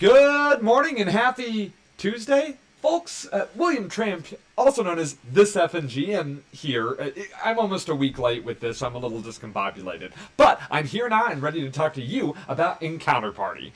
Good morning and happy Tuesday, folks. William Tramp, also known as This FNG, and here. I'm almost a week late with this, so I'm a little discombobulated. But I'm here now and ready to talk to you about Encounter Party.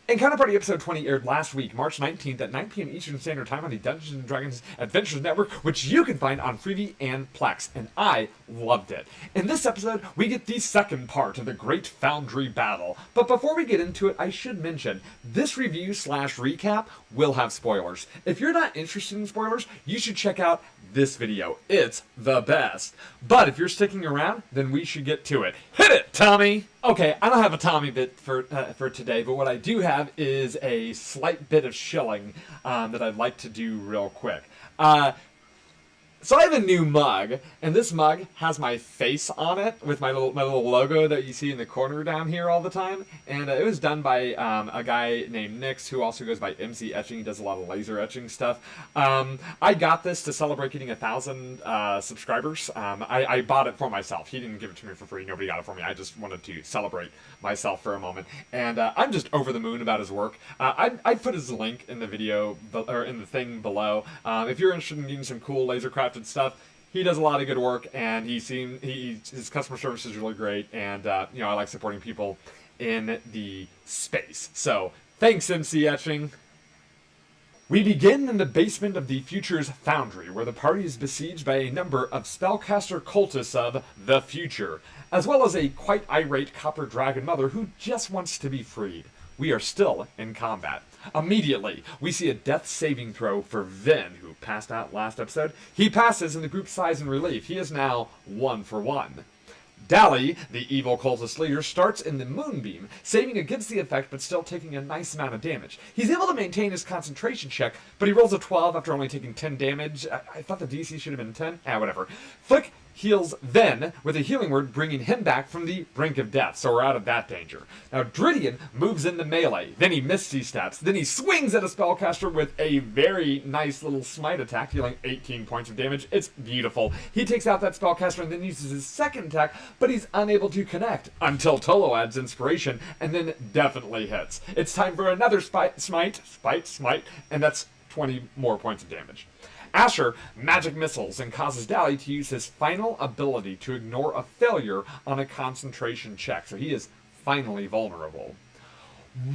Encounter Party episode 20 aired last week, March 19th at 9 p.m. Eastern Standard Time on the Dungeons & Dragons Adventures Network, which you can find on Freevee and Plex, and I loved it. In this episode, we get the second part of the Great Foundry Battle. But before we get into it, I should mention, this review/recap will have spoilers. If you're not interested in spoilers, you should check out this video. It's the best. But if you're sticking around, then we should get to it. Hit it, Tommy! Okay, I don't have a Tommy bit for today, but what I do have is a slight bit of shilling that I'd like to do real quick. So I have a new mug, and this mug has my face on it with my little logo that you see in the corner down here all the time. And it was done by a guy named Nix, who also goes by MC Etching. He does a lot of laser etching stuff. I got this to celebrate getting 1,000 subscribers. I bought it for myself. He didn't give it to me for free. Nobody got it for me. I just wanted to celebrate myself for a moment. And I'm just over the moon about his work. I put his link in the video, or in the thing below. If you're interested in getting some cool laser crafted stuff, he does a lot of good work, and his customer service is really great, and I like supporting people in the space. So thanks, MC Etching. We begin in the basement of the Future's Foundry, where the party is besieged by a number of spellcaster cultists of the future, as well as a quite irate copper dragon mother who just wants to be freed. We are still in combat. Immediately, we see a death saving throw for Vin, who passed out last episode. He passes, and the group sighs in relief. He is now 1 for 1. Dally, the evil cultist leader, starts in the moonbeam, saving against the effect but still taking a nice amount of damage. He's able to maintain his concentration check, but he rolls a 12 after only taking 10 damage. I thought the DC should have been 10. Whatever. Flick heals Ven with a healing word, bringing him back from the brink of death, so we're out of that danger. Now, Dridian moves into melee, then he misty steps, then he swings at a spellcaster with a very nice little smite attack, dealing 18 points of damage. It's beautiful. He takes out that spellcaster and then uses his second attack, but he's unable to connect until Tolo adds inspiration and then definitely hits. It's time for another smite, and that's 20 more points of damage. Asher magic missiles and causes Dally to use his final ability to ignore a failure on a concentration check, so he is finally vulnerable.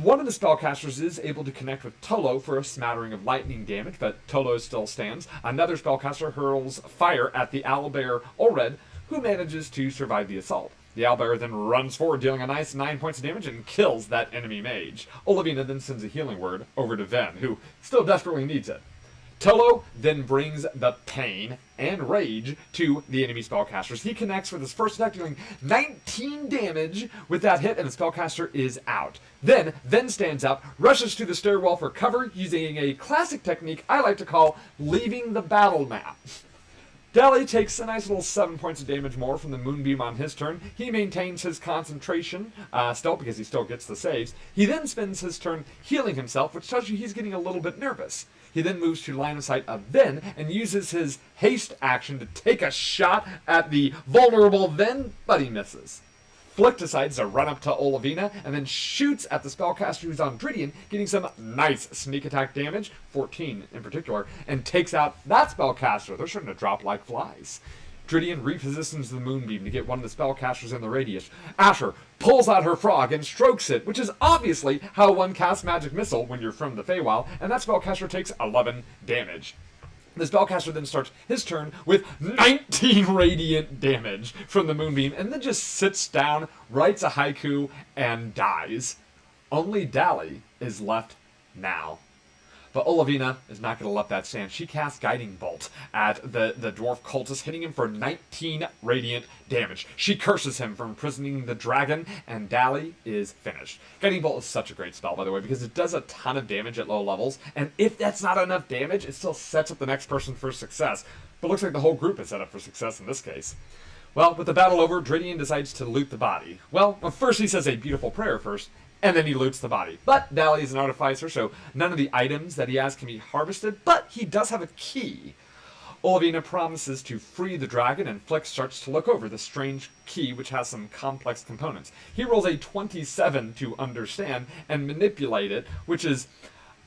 One of the spellcasters is able to connect with Tolo for a smattering of lightning damage, but Tolo still stands. Another spellcaster hurls fire at the owlbear Olred, who manages to survive the assault. The owlbear then runs forward, dealing a nice 9 points of damage, and kills that enemy mage. Olivina then sends a healing word over to Ven, who still desperately needs it. Tolo then brings the pain and rage to the enemy spellcasters. He connects with his first attack, dealing 19 damage with that hit, and the spellcaster is out. Then stands up, rushes to the stairwell for cover, using a classic technique I like to call leaving the battle map. Dally takes a nice little 7 points of damage more from the moonbeam on his turn. He maintains his concentration still, because he still gets the saves. He then spends his turn healing himself, which tells you he's getting a little bit nervous. He then moves to line of sight of Ven and uses his haste action to take a shot at the vulnerable Ven, but he misses. Flick decides to run up to Olivina and then shoots at the spellcaster who's on Dridian, getting some nice sneak attack damage, 14 in particular, and takes out that spellcaster. They're starting to drop like flies. Dridian repositions the moonbeam to get one of the spellcasters in the radius. Asher pulls out her frog and strokes it, which is obviously how one casts magic missile when you're from the Feywild, and that spellcaster takes 11 damage. The spellcaster then starts his turn with 19 radiant damage from the moonbeam, and then just sits down, writes a haiku, and dies. Only Dally is left now. But Olivina is not going to let that stand. She casts Guiding Bolt at the dwarf cultist, hitting him for 19 radiant damage. She curses him for imprisoning the dragon, and Dally is finished. Guiding Bolt is such a great spell, by the way, because it does a ton of damage at low levels, and if that's not enough damage, it still sets up the next person for success. But it looks like the whole group is set up for success in this case. Well, with the battle over, Dridian decides to loot the body. Well, first he says a beautiful prayer first, and then he loots the body. But Dally is an artificer, so none of the items that he has can be harvested, but he does have a key. Olivina promises to free the dragon, and Flick starts to look over the strange key which has some complex components. He rolls a 27 to understand and manipulate it, which is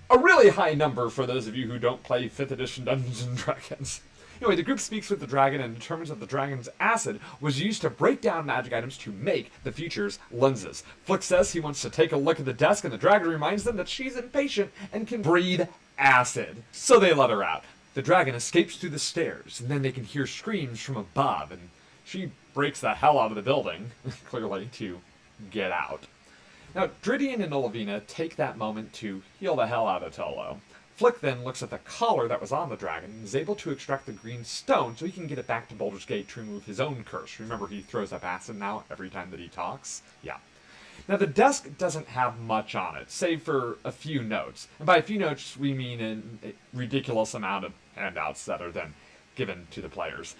a really high number for those of you who don't play 5th edition Dungeons & Dragons. Anyway, the group speaks with the dragon and determines that the dragon's acid was used to break down magic items to make the future's lenses. Flick says he wants to take a look at the desk, and the dragon reminds them that she's impatient and can breathe acid. So they let her out. The dragon escapes through the stairs, and then they can hear screams from above, and she breaks the hell out of the building, clearly, to get out. Now, Dridian and Olivina take that moment to heal the hell out of Tolo. Flick then looks at the collar that was on the dragon and is able to extract the green stone so he can get it back to Baldur's Gate to remove his own curse. Remember, he throws up acid now every time that he talks? Yeah. Now, the desk doesn't have much on it, save for a few notes. And by a few notes, we mean a ridiculous amount of handouts that are then given to the players.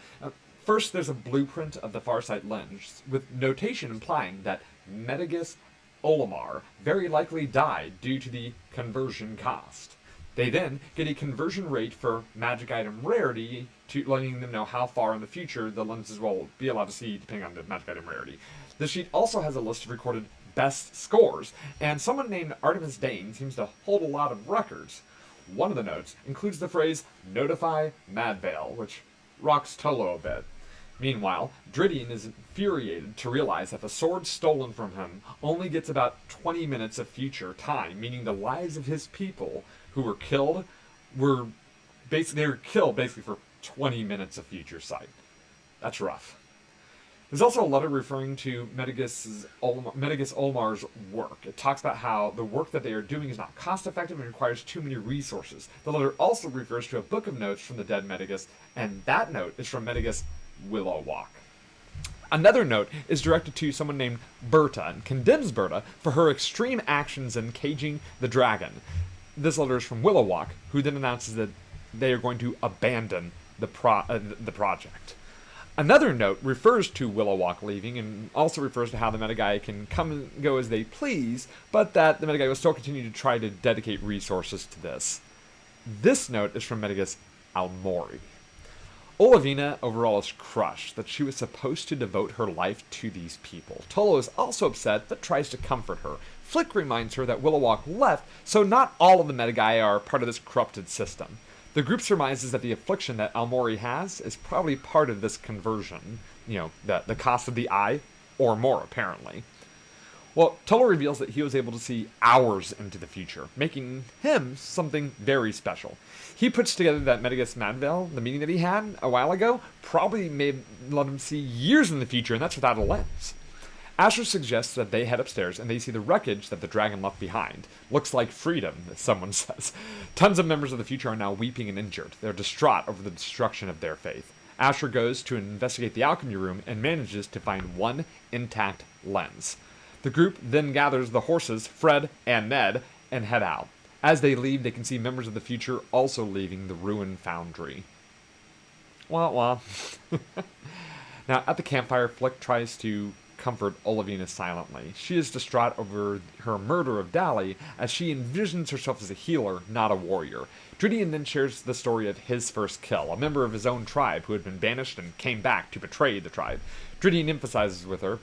First, there's a blueprint of the Farsight lens, with notation implying that Medigus Olimar very likely died due to the conversion cost. They then get a conversion rate for magic item rarity, to letting them know how far in the future the lenses will be allowed to see depending on the magic item rarity. The sheet also has a list of recorded best scores, and someone named Artemis Dane seems to hold a lot of records. One of the notes includes the phrase, "Notify Madvale," which rocks Tolo a bit. Meanwhile, Dridian is infuriated to realize that the sword stolen from him only gets about 20 minutes of future time, meaning the lives of his people who were killed were killed for 20 minutes of future sight. That's rough. There's also a letter referring to Medigus Olmar's work. It talks about how the work that they are doing is not cost-effective and requires too many resources. The letter also refers to a book of notes from the dead Medigus, and that note is from Medigus Willowwalk. Another note is directed to someone named Berta and condemns Berta for her extreme actions in caging the dragon. This letter is from Willowwalk, who then announces that they are going to abandon the project. Another note refers to Willowwalk leaving and also refers to how the Metagai can come and go as they please, but that the Metagai will still continue to try to dedicate resources to this. This note is from Medigus Almori. Olivina overall is crushed that she was supposed to devote her life to these people. Tolo is also upset but tries to comfort her. Flick reminds her that Willowwalk left, so not all of the Metagai are part of this corrupted system. The group surmises that the affliction that Almori has is probably part of this conversion, the cost of the eye, or more, apparently. Well, Tolo reveals that he was able to see hours into the future, making him something very special. He puts together that Medigus Madvale, the meeting that he had a while ago, probably may let him see years in the future, and that's without a lens. Asher suggests that they head upstairs and they see the wreckage that the dragon left behind. Looks like freedom, as someone says. Tons of members of the future are now weeping and injured. They're distraught over the destruction of their faith. Asher goes to investigate the alchemy room and manages to find one intact lens. The group then gathers the horses, Fred and Ned, and head out. As they leave, they can see members of the future also leaving the ruined foundry. Wah wah. Now, at the campfire, Flick tries to comfort Olivina silently. She is distraught over her murder of Dali, as she envisions herself as a healer, not a warrior. Dridian then shares the story of his first kill, a member of his own tribe who had been banished and came back to betray the tribe. Dridian empathizes with her,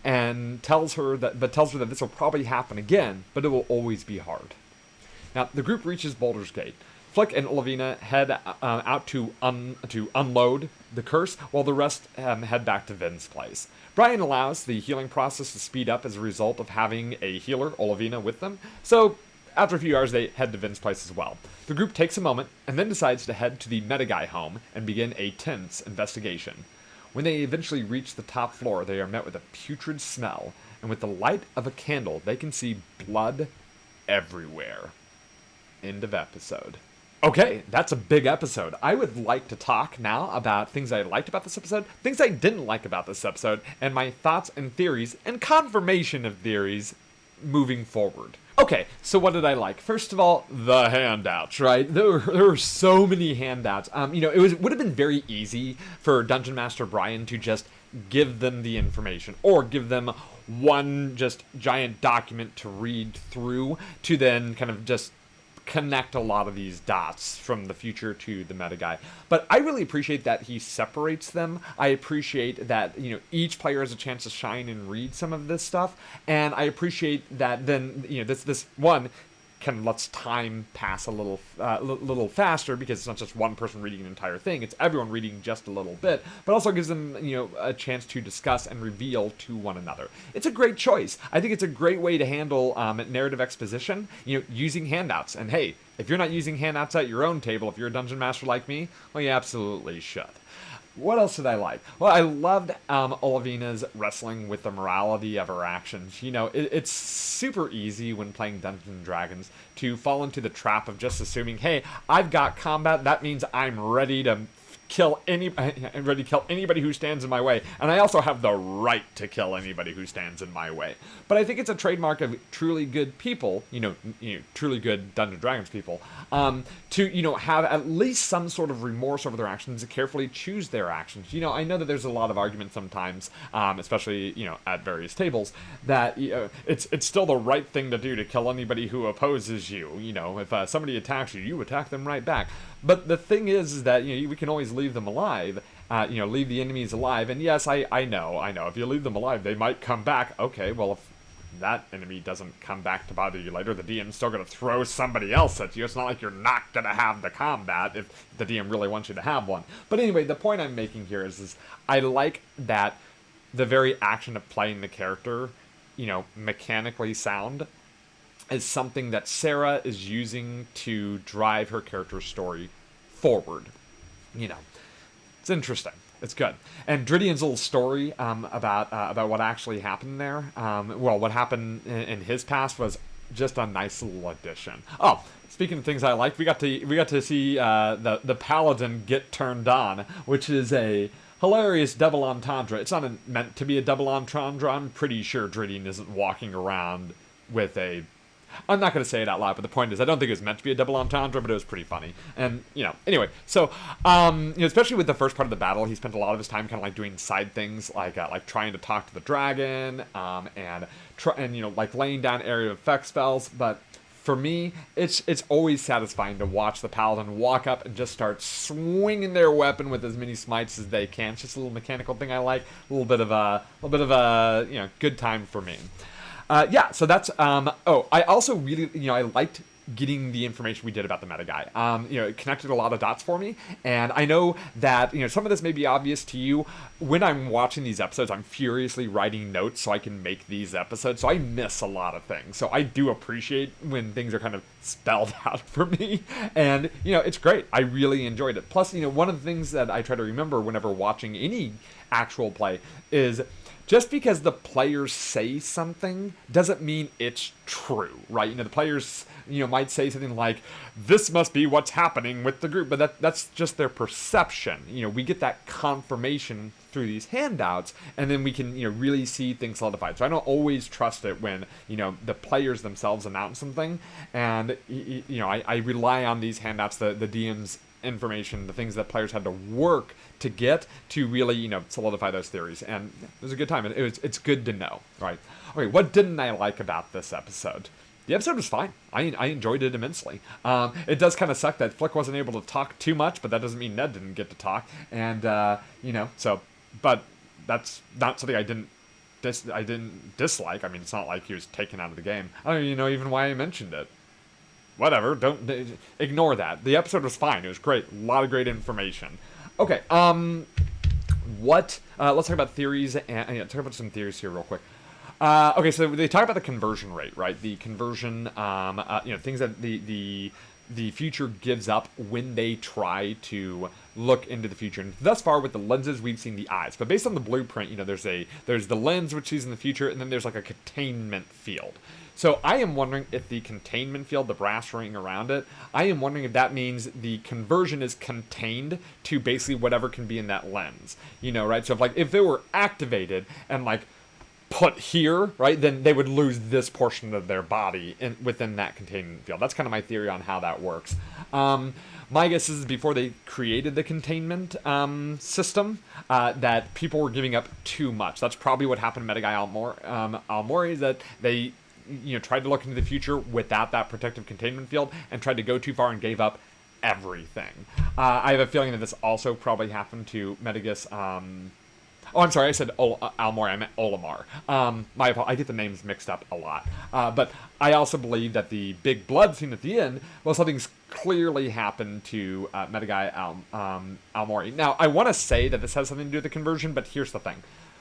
and tells her that this will probably happen again, but it will always be hard. Now, the group reaches Baldur's Gate. Flick and Olivina head out to unload the curse, while the rest head back to Vin's place. Brian allows the healing process to speed up as a result of having a healer, Olivina, with them, so after a few hours they head to Vin's place as well. The group takes a moment, and then decides to head to the Metagai home and begin a tense investigation. When they eventually reach the top floor, they are met with a putrid smell, and with the light of a candle, they can see blood everywhere. End of episode. Okay, that's a big episode. I would like to talk now about things I liked about this episode, things I didn't like about this episode, and my thoughts and theories, and confirmation of theories moving forward. Okay, so what did I like? First of all, the handouts, right? There were so many handouts. It would have been very easy for Dungeon Master Brian to just give them the information, or give them one just giant document to read through, to then kind of just connect a lot of these dots from the future to the meta guy. But I really appreciate that he separates them. I appreciate that, each player has a chance to shine and read some of this stuff. And I appreciate that then, this one lets time pass a little faster, because it's not just one person reading an entire thing, it's everyone reading just a little bit, but also gives them a chance to discuss and reveal to one another. It's a great choice. I think it's a great way to handle narrative exposition, using handouts. And hey, if you're not using handouts at your own table, if you're a dungeon master like me, well, you absolutely should. What else did I like? Well, I loved Olivina's wrestling with the morality of her actions. It's super easy when playing Dungeons & Dragons to fall into the trap of just assuming, hey, I've got combat, that means I'm ready to kill anybody who stands in my way, and I also have the right to kill anybody who stands in my way. But I think it's a trademark of truly good people, truly good Dungeons & Dragons people, to have at least some sort of remorse over their actions, to carefully choose their actions. I know that there's a lot of argument sometimes, especially at various tables, that it's still the right thing to do to kill anybody who opposes you. If somebody attacks you, you attack them right back. But the thing is that we can always leave them alive, leave the enemies alive. And yes, I know, if you leave them alive, they might come back. Okay, well, if that enemy doesn't come back to bother you later, the DM's still going to throw somebody else at you. It's not like you're not going to have the combat if the DM really wants you to have one. But anyway, the point I'm making here is I like that the very action of playing the character, mechanically sound, is something that Sarah is using to drive her character's story forward. It's interesting. It's good. And Dridian's little story about what actually happened there, what happened in his past, was just a nice little addition. Oh, speaking of things I liked, we got to see the paladin get turned on, which is a hilarious double entendre. It's not meant to be a double entendre. I'm pretty sure Dridian isn't walking around with a... I'm not going to say it out loud, but the point is, I don't think it was meant to be a double entendre, but it was pretty funny. And, anyway, so, especially with the first part of the battle, he spent a lot of his time kind of like doing side things, like trying to talk to the dragon, and laying down area of effect spells. But for me, it's always satisfying to watch the paladin walk up and just start swinging their weapon with as many smites as they can. It's just a little mechanical thing I like, a little bit of a good time for me. So that's, I also really, I liked getting the information we did about the meta guy. It connected a lot of dots for me, and I know that, some of this may be obvious to you. When I'm watching these episodes, I'm furiously writing notes so I can make these episodes, so I miss a lot of things. So I do appreciate when things are kind of spelled out for me, and, it's great. I really enjoyed it. Plus, one of the things that I try to remember whenever watching any actual play is... just because the players say something doesn't mean it's true, right? The players, might say something like, this must be what's happening with the group, but that's just their perception. We get that confirmation through these handouts, and then we can, really see things solidified. So I don't always trust it when, the players themselves announce something, and, I rely on these handouts, the DM's information, the things that players had to work to get to really, solidify those theories. And it was a good time. It's good to know, right? Okay, what didn't I like about this episode? The episode was fine. I enjoyed it immensely. It does kind of suck that Flick wasn't able to talk too much, but that doesn't mean Ned didn't get to talk. And, but that's not something I didn't dislike. I mean, it's not like he was taken out of the game. I don't even know even why I mentioned it. Whatever, don't ignore that. The episode was fine. It was great. A lot of great information. Okay, let's talk about theories, and talk about some theories here real quick. Okay, so they talk about the conversion rate, right? The conversion, things that the future gives up when they try to look into the future. And thus far, with the lenses, we've seen the eyes. But based on the blueprint, there's the lens which sees in the future, and then there's like a containment field. So I am wondering if the containment field, the brass ring around it, I am wondering if that means the conversion is contained to basically whatever can be in that lens. Right? So if it were activated and put here, right, then they would lose this portion of their body within that containment field. That's kind of my theory on how that works. My guess is before they created the containment system, that people were giving up too much. That's probably what happened to Metaguy Almori, is that they tried to look into the future without that protective containment field and tried to go too far and gave up everything. I have a feeling that this also probably happened to Metagus. Oh, I'm sorry, I said Almori, I meant Olimar. I get the names mixed up a lot. But I also believe that the big blood scene at the end, well, something's clearly happened to Metaguy Almori. Now, I want to say that this has something to do with the conversion, but here's the thing.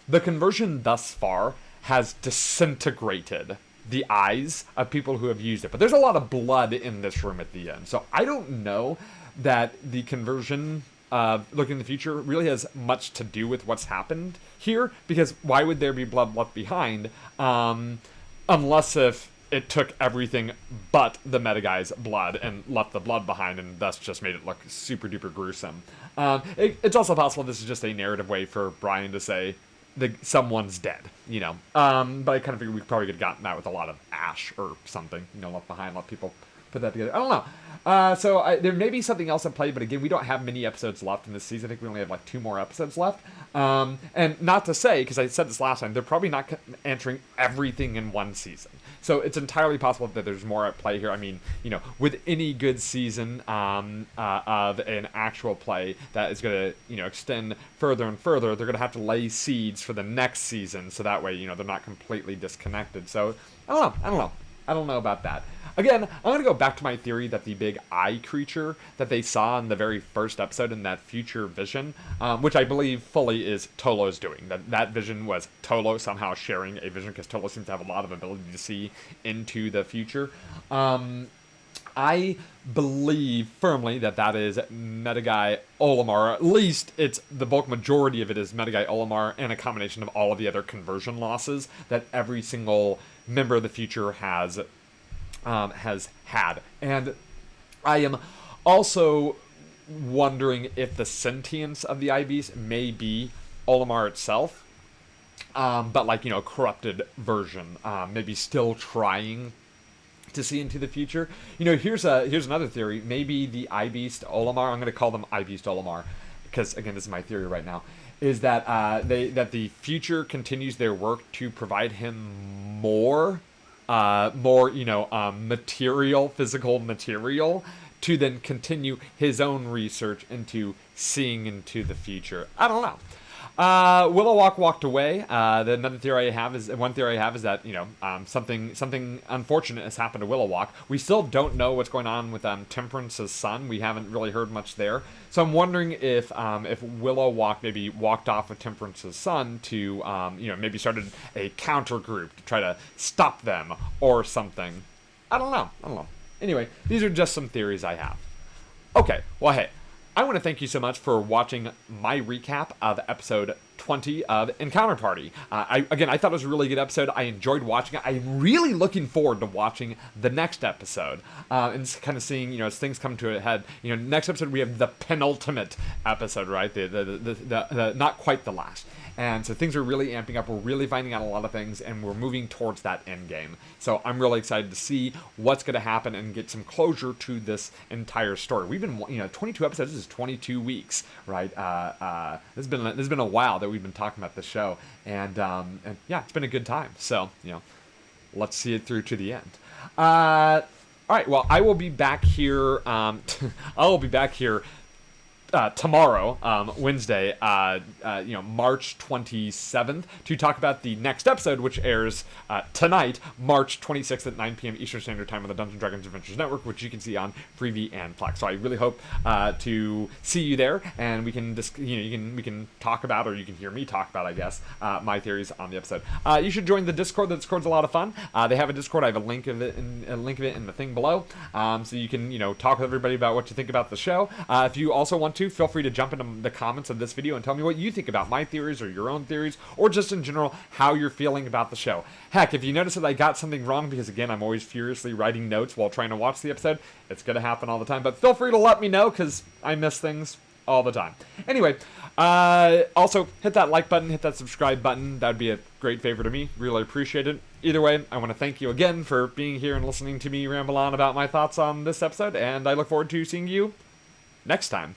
The conversion thus far has disintegrated the eyes of people who have used it. But there's a lot of blood in this room at the end. So I don't know that the conversion looking in the future really has much to do with what's happened here, because why would there be blood left behind unless if it took everything but the Metaguy's blood and left the blood behind and thus just made it look super duper gruesome. It's also possible this is just a narrative way for Brian to say someone's dead, but I kind of figured we probably could have gotten that with a lot of ash or something, left behind, let people put that together. I don't know. So there may be something else at play, but again, we don't have many episodes left in this season. I think we only have like 2 more episodes left. And not to say, because I said this last time, they're probably not answering everything in one season. So it's entirely possible that there's more at play here. I mean, with any good season of an actual play that is going to, extend further and further, they're going to have to lay seeds for the next season. So that way, they're not completely disconnected. So I don't know about that. Again, I'm going to go back to my theory that the big eye creature that they saw in the very first episode in that future vision, which I believe fully is Tolo's doing. That vision was Tolo somehow sharing a vision, because Tolo seems to have a lot of ability to see into the future. I believe firmly that is Metaguy Olimar. At least it's the bulk majority of it is Metaguy Olimar, and a combination of all of the other conversion losses that every single member of the future has had. And I am also wondering if the sentience of the IBs may be Olimar itself, but like, corrupted version, maybe still trying to see into the future. Here's another theory. Maybe the I-Beast Olimar, I'm going to call them I-Beast Olimar, because again, this is my theory right now, is that that the future continues their work to provide him more physical material to then continue his own research into seeing into the future. I don't know. Willowwalk walked away. One theory I have is that something unfortunate has happened to Willowwalk. We still don't know what's going on with Temperance's son. We haven't really heard much there. So I'm wondering if Willowwalk maybe walked off with Temperance's son to maybe started a counter group to try to stop them or something. I don't know. Anyway, these are just some theories I have. Okay, well, hey, I want to thank you so much for watching my recap of episode 20 of Encounter Party. I thought it was a really good episode. I enjoyed watching it. I'm really looking forward to watching the next episode and kind of seeing, as things come to a head. Next episode we have the penultimate episode, right? The not quite the last. And so things are really amping up. We're really finding out a lot of things, and we're moving towards that end game. So I'm really excited to see what's going to happen and get some closure to this entire story. We've been, 22 episodes. This is 22 weeks, right? This has been a while that we've been talking about this show, and yeah, it's been a good time. So let's see it through to the end. All right. Well, I will be back here. Tomorrow, Wednesday, March 27th, to talk about the next episode, which airs tonight, March 26th at 9 p.m. Eastern Standard Time on the Dungeons & Dragons Adventures Network, which you can see on Freevee and Plex. So I really hope to see you there, and we can we can talk about, or you can hear me talk about, I guess, my theories on the episode. You should join the Discord. The Discord's a lot of fun. They have a Discord. I have a link of it in the thing below, so you can talk with everybody about what you think about the show. If you also want to, feel free to jump into the comments of this video and tell me what you think about my theories or your own theories, or just in general how you're feeling about the show. Heck, if you notice that I got something wrong, because again, I'm always furiously writing notes while trying to watch the episode, it's going to happen all the time, but feel free to let me know, because I miss things all the time. Anyway, also hit that like button, hit that subscribe button. That would be a great favor to me. Really appreciate it. Either way, I want to thank you again for being here and listening to me ramble on about my thoughts on this episode, and I look forward to seeing you next time.